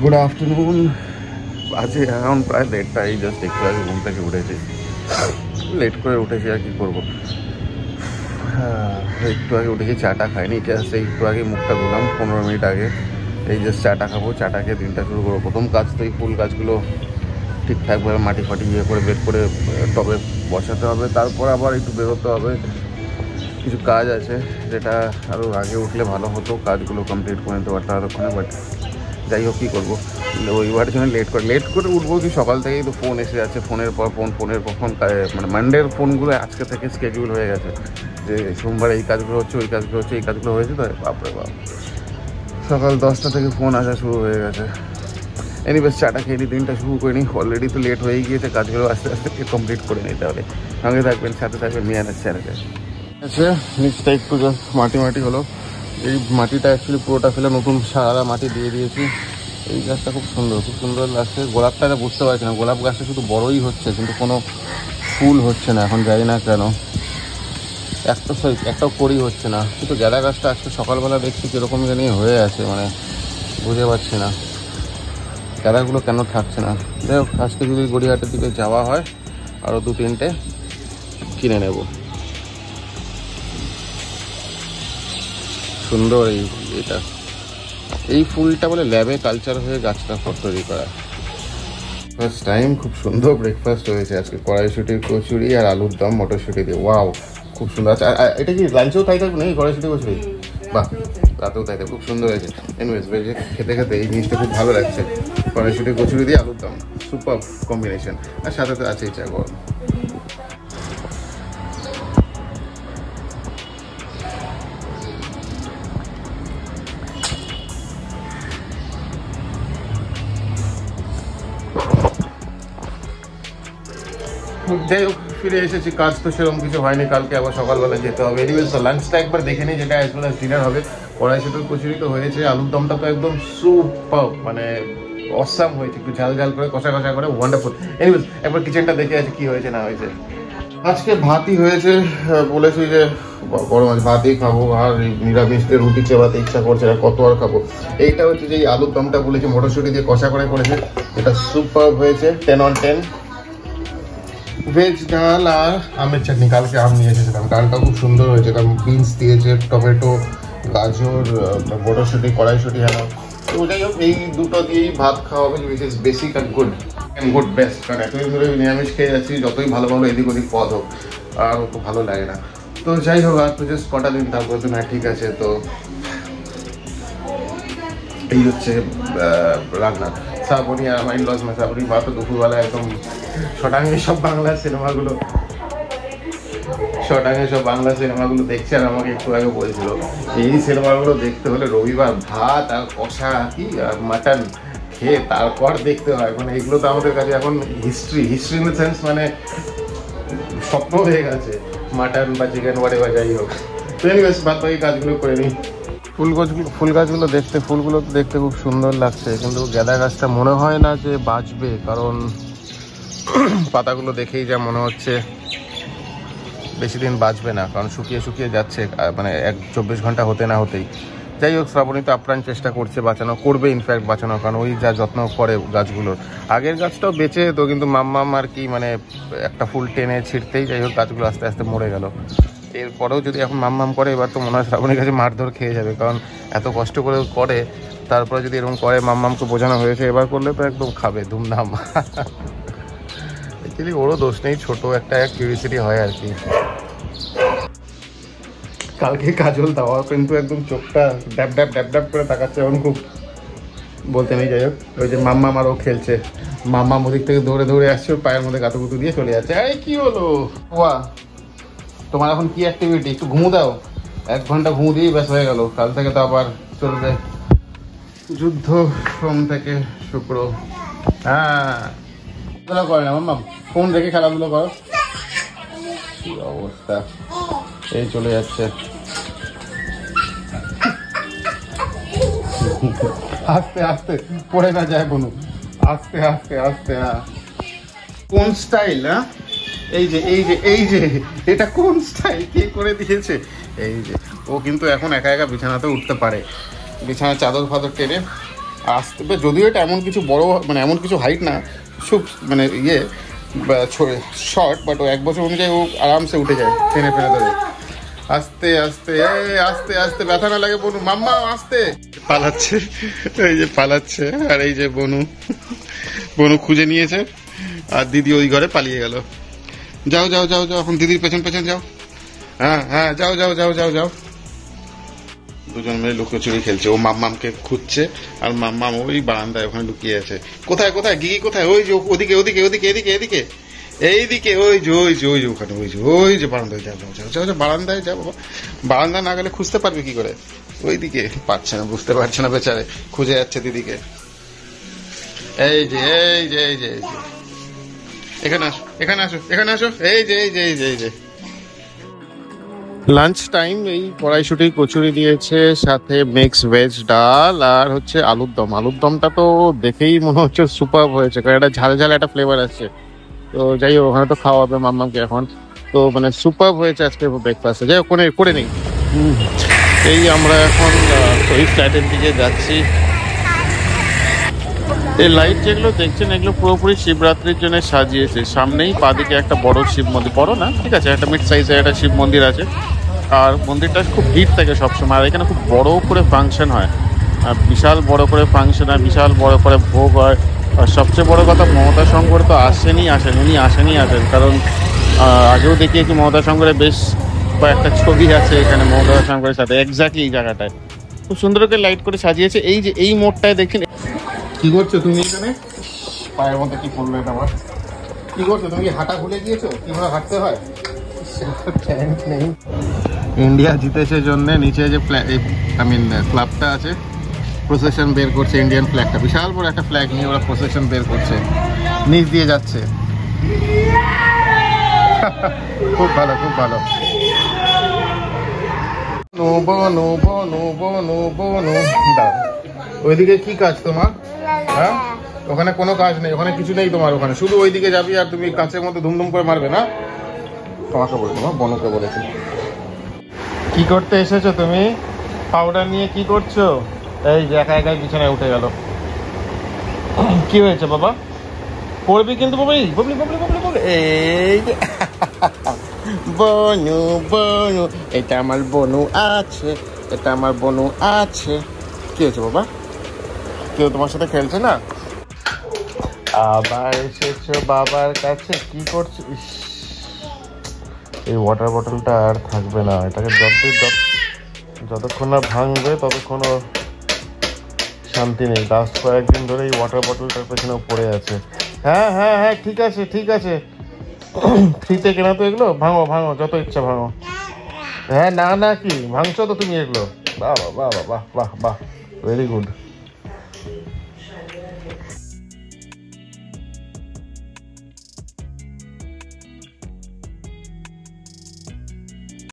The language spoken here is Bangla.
Good afternoon. বাজে এখন প্রায় 1:30। এই জাস্ট একটু আগে ঘুম থেকে উঠেছি, লেট করে উঠেছি আর কি করবো। একটু আগে উঠেছি, চাটা খাইনি, জাস্ট একটু আগে মুখটা ধুলাম 15 মিনিট আগে। এই জাস্ট চাটা খাবো, চাটা খেয়ে দিনটা শুরু করবো। প্রথম কাজ তো এই ফুল গাছগুলো ঠিকঠাকভাবে মাটি ফাটি ইয়ে করে বের করে টবে বসাতে হবে, তারপর আবার একটু বেরোতে হবে। কিছু কাজ আছে যেটা আরও আগে উঠলে ভালো হতো, কাজগুলো কমপ্লিট করে নিতে পারতাম এতক্ষণে। বাট যাই হোক, কী করবো, ওইবার জন্য লেট করে উঠবো কি, সকাল থেকেই তো ফোন এসে যাচ্ছে, ফোনের পর ফোন, মানে মানডের ফোনগুলো আজকে থেকে স্কেডিউল হয়ে গেছে যে সোমবার এই কাজগুলো হচ্ছে, ওই কাজগুলো হচ্ছে, এই কাজগুলো হয়েছে। তো বাপরে বাপ, সকাল 10টা থেকে ফোন আসা শুরু হয়ে গেছে। এনিওয়েজ চাটা খেয়ে নিই, দিনটা শুরু করে নিই। অলরেডি তো লেট হয়ে গিয়েছে, কাজগুলো আস্তে আস্তে কমপ্লিট করে নিতে হবে। সঙ্গে থাকবেন, সাথে থাকবেন মিয়ানের চ্যানেলে। আচ্ছা, নিচটা একটু জাস্ট মাটি হলো। এই মাটিটা অ্যাকচুয়ালি পুরোটা ফেলে নতুন সারা মাটি দিয়ে দিয়েছি। এই গাছটা খুব সুন্দর লাগছে। গোলাপটা বুঝতে পারছি না, গোলাপ গাছটা শুধু বড়ই হচ্ছে কিন্তু কোনো ফুল হচ্ছে না, এখন জানি না কেন। একটাও কড়ি হচ্ছে না। কিন্তু গাঁদা গাছটা আজকে সকালবেলা দেখছি কীরকম জানি হয়ে আছে, মানে বুঝতে পারছি না গাঁদাগুলো কেন থাকছে না। যাই হোক, আজকে যদি গড়িয়াহাটের দিকে যাওয়া হয় আরও 2-3টে কিনে নেব। সুন্দর এই ফুলটা বলে ল্যাবে কালচার হয়ে গাছটা তৈরি করা। ফার্স্ট টাইম খুব সুন্দর ব্রেকফাস্ট হয়েছে আজকে, কড়াইশুটির কচুরি আর আলুর দম মটরশুঁটি দিয়ে। ওয়াও, খুব সুন্দর। আচ্ছা, এটা কি লাঞ্চেও তাই থাকবে নাকি কড়াইশুটি কচুরি? বাহ, রাতেও তাই থাকবে, খুব সুন্দর হয়েছে। এনিওয়েজ, খেতে এই জিনিসটা খুব ভালো লাগছে। কড়াইশুটির কচুরি দিয়ে আলুর দম, সুপার কম্বিনেশন। আর সাথে তো আছেই চা গরম। যাই হোক, ফিরে এসেছি। কাজ তো সেরকম কিছু হয়নি, কালকে আবার সকালবেলা যেতে হবে। এনিওয়েজ, লাঞ্চটা একবার দেখে নিই, যেটা অ্যাজ ওয়েল অ্যাজ ডিনার হবে। কড়াইশুটির কচুরি তো হয়েছে, আলুর দমটা তো একদম সুপার, মানে অসাম হয়েছে, একটু ঝাল করে কষা করে, ওয়ান্ডারফুল। এনিওয়েজ, একবার কিচেনটা দেখে আছে কি হয়েছে না হয়েছে। আজকে ভাতই হয়েছে, বলেছি যে গরম আছে, ভাতই খাবো। আর নিরামিষকে রুটি চেবাতে ইচ্ছা করছে না, কত আর খাবো। এইটা হচ্ছে যে আলুর দমটা বলেছি মটরশুঁটি দিয়ে কষা করে করেছে, এটা সুপার হয়েছে, 10 on 10। ভেজ ডাল আর আমের চাটনি, কালকে আম নিয়ে এসেছিলাম। ডালটা খুব সুন্দর হয়েছে, কারণ বিনস দিয়েছে, টমেটো, গাজর, মটরশুঁটি, কড়াইশুঁটি। হ্যাঁ, তো যাই হোক, এই দুটো দিয়েই ভাত খাওয়া হবে, which is basic and good best. কারণ এতদিন ধরে নিরামিষ খেয়ে যাচ্ছি, যতই ভালো এদিক ওদিক পদ হোক, আর খুব ভালো লাগে না। তো যাই হোক, আর তো জাস্ট কটা দিন তারপর তো না, ঠিক আছে। তো এই হচ্ছে রান্না। শ্রাবণী আর আমার লস মা, শ্রাবণী মা তো দুপুরবেলা একদম শটাঙ্গে সব বাংলা সিনেমাগুলো দেখছে। আর আমাকে একটু আগে বলছিল এই সিনেমাগুলো দেখতে হলে রবিবার ভাত আর কষা কি আর মাটন খেয়ে তারপর দেখতে হয়। মানে এগুলো তো আমাদের কাছে এখন হিস্ট্রি ইন দ্য সেন্স, মানে স্বপ্ন হয়ে গেছে, মাটন বা চিকেন বা যাই হোক। তো এনিওয়েজ, বাদ বাকি কাজগুলো করে নিই। ফুলগুলো তো দেখতে খুব সুন্দর লাগছে, কিন্তু গাঁদা গাছটা মনে হয় না যে বাঁচবে, কারণ পাতাগুলো দেখেই যা মনে হচ্ছে বেশি দিন বাঁচবে না, কারণ শুকিয়ে যাচ্ছে, মানে 24 ঘন্টা হতে না হতেই। যাই হোক, শ্রাবণী তো আপ্রাণ চেষ্টা করছে করবে ইনফ্যাক্ট বাঁচানোর, কারণ ওই যা যত্ন করে গাছগুলোর। আগের গাছটাও বেঁচে তো, কিন্তু মাম্মাম আর কি, মানে একটা ফুল টেনে ছিঁড়তেই যাই হোক গাছগুলো আস্তে আস্তে মরে গেল। এরপরেও যদি এখন মাম্মাম করে, এবার তো মনে হয় শ্রাবণীর কাছে মারধর খেয়ে যাবে, কারণ এত কষ্ট করে তারপরে যদি এরকম করে। মাম্মামকে বোঝানো হয়েছে, এবার করলে তো একদম খাবে ধুমধাম। অ্যাকচুয়ালি ওরও দোষ নেই, ছোট একটা কিউরিসিটি হয় আর কি। কালকে কাজল দেওয়া কিন্তু একদম চোখটা ড্যাব করে তাকাচ্ছে, এখন খুব বলতে নেই। যাই হোক, ওই যে মাম্মা আমারও খেলছে, মাম্মা ওদিক থেকে দৌড়ে আসছে, ওর পায়ের মধ্যে গাতুগুতু দিয়ে চলে যাচ্ছে। এই কি হলো ওয়া, তোমার এখন কি অ্যাক্টিভিটি? একটু ঘুমু দাও, 1 ঘন্টা ঘুমু দিয়েই ব্যাস হয়ে গেল। কাল থেকে তো আবার চলবে যুদ্ধ, সোম থেকে শুক্র। হ্যাঁ, খেলা করে না মাম্মা, ফোন রেখে খেলাধুলো করো। কি অবস্থা, এই চলে যাচ্ছে। আস্তে আস্তে পড়ে না যায় বনু, আস্তে হ্যাঁ। কোন স্টাইল? হ্যাঁ, এই যে এটা কোন স্টাইল, কে করে দিয়েছে? এই যে ও কিন্তু এখন একা বিছানাতে উঠতে পারে, বিছানার চাদর ফাদর টেনে আসতে, যদিও এটা এমন কিছু বড়, মানে এমন কিছু হাইট না, খুব মানে ইয়ে শর্ট, বাট ও 1 বছর অনুযায়ী ও আরামসে উঠে যায় টেনে ফেনে ধরে। আস্তে আস্তে আস্তে আস্তে, ব্যথা না লাগে বনু, মাম্মা আস্তে। পালাচ্ছে, এই যে পালাচ্ছে। আর এই যে বনু, বনু খুঁজে নিয়েছে, আর দিদি ওই ঘরে পালিয়ে গেল। যাও যাও যাও যাও, এখন দিদির পেছন পেছন যাও। হ্যাঁ হ্যাঁ, যাও যাও যাও যাও যাও। দুজন মিলে লুকোচুরি খেলছে, ও মাম্মামকে খুঁজছে, আর মাম্মাম ওই বারান্দায় ওখানে লুকিয়ে আছে। কোথায় কোথায় গিগি কোথায়? ওই যে ওদিকে ওদিকে ওদিকে, এদিকে এদিকে এইদিকে, ওই যে ওই যে ওই যে ওখানে, ওই যে বারান্দায়। যাও যাও যাও যাও, বারান্দায় যাও বাবা। বারান্দা না গেলে খুঁজতে পারবে কি করে? ওইদিকে পাচ্ছে না, বুঝতে পারছে না বেচারে, খুঁজে যাচ্ছে দিদিকে। এই যে এই যে এই যে এই যে, এখানে আসো এখানে আসো এখানে আসো, এই যে এই যে এই যে এই যে। লাঞ্চ টাইম, এই কড়াইশুঁটি কচুরি দিয়েছে, সাথে মিক্স ভেজ ডাল, আর হচ্ছে আলুর দম। আলুর দমটা তো দেখেই মনে হচ্ছে সুপার হয়েছে, কারণ একটা ঝাল ঝাল একটা ফ্লেভার আসছে। তো যাই হোক, ওখানে তো খাওয়া হবে মাম্মাকে এখন। তো মানে সুপার হয়েছে আজকে ব্রেকফাস্টে। যাই হোক, করে নেই। এই আমরা এখন ওই ফ্ল্যাটের দিকে যাচ্ছি। এই লাইট যেগুলো দেখছেন, এগুলো পুরোপুরি শিবরাত্রির জন্য সাজিয়েছে। সামনেই বাদিকে একটা বড় শিব মন্দির, বড় না ঠিক আছে, একটা মিড সাইজের একটা শিব মন্দির আছে। আর মন্দিরটা খুব ভিড় থাকে সবসময়, আর এখানে খুব বড় করে ফাংশন হয়, আর বিশাল বড় করে ফাংশন হয়, বিশাল বড় করে ভোগ হয়। আর সবচেয়ে বড় কথা, মমতা শঙ্কর তো উনি আসেন, কারণ আগেও দেখিয়েছি মমতা শঙ্করের বেশ কয়েকটা ছবি আছে এখানে মমতা শঙ্করের সাথে, এক্স্যাক্টলি এই জায়গাটায় খুব সুন্দর করে লাইট করে সাজিয়েছে। এই যে এই মোড়টায় দেখছেন। কি করছো তুমি এখানে? পায়ের মধ্যে কি করলো এটা আমার? কি করছো তুমি? কি হাঁটা ভুলে গিয়েছো কিভাবে হাঁটতে হয়? ইন্ডিয়া জিতেছে জন্য নিচে যে ক্লাবটা আছে, প্রসেশন বের করছে ইন্ডিয়ান ফ্ল্যাগটা, বিশাল বড় একটা ফ্ল্যাগ নিয়ে ওরা প্রসেশন বের করছে, নিচ দিয়ে যাচ্ছে। খুব ভালো খুব ভালো। ওইদিকে কি কাজ তোমার? হ্যাঁ, ওখানে কোনো কাজ নেই, ওখানে কিছু নেই তোমার। ওখানে শুধু ওইদিকে যাবি আর তুমি কাছের মধ্যে ধুমধুম করে মারবে না। তোমাকে বলেছি, বনুকে বলেছি। কি করতে এসেছো তুমি? পাউডার নিয়ে কি করছো? এই যে একা একাই বিছানায় উঠে গেল। কি হয়েছে বাবা? পড়বি কিন্তু বাবা, এই ববলি ববলি ববলি ববলি, এই যে বনু বনু, এটা আমার বনু আছে, এটা আমার বনু আছে। কি হয়েছে বাবা? কেউ তোমার সাথে খেলছে না? আবার এসেছো বাবার কাছে, কি করছো? এই ওয়াটার বটলটা আর থাকবে না, এটাকে যতক্ষণ না ভাঙবে ততক্ষণ শান্তি নেই। লাস্ট কয়েকদিন ধরে এই ওয়াটার বটলটার পেছনে পড়ে আছে। হ্যাঁ হ্যাঁ হ্যাঁ, ঠিক আছে ঠিক আছে, ফ্রিতে কেনা তো এগুলো, ভাঙো ভাঙো যত ইচ্ছা ভাঙো। হ্যাঁ না না, কি ভাঙছো তো তুমি এগুলো? বাহ বাহ বাহ বাহ বাহ বাহ, ভেরি গুড।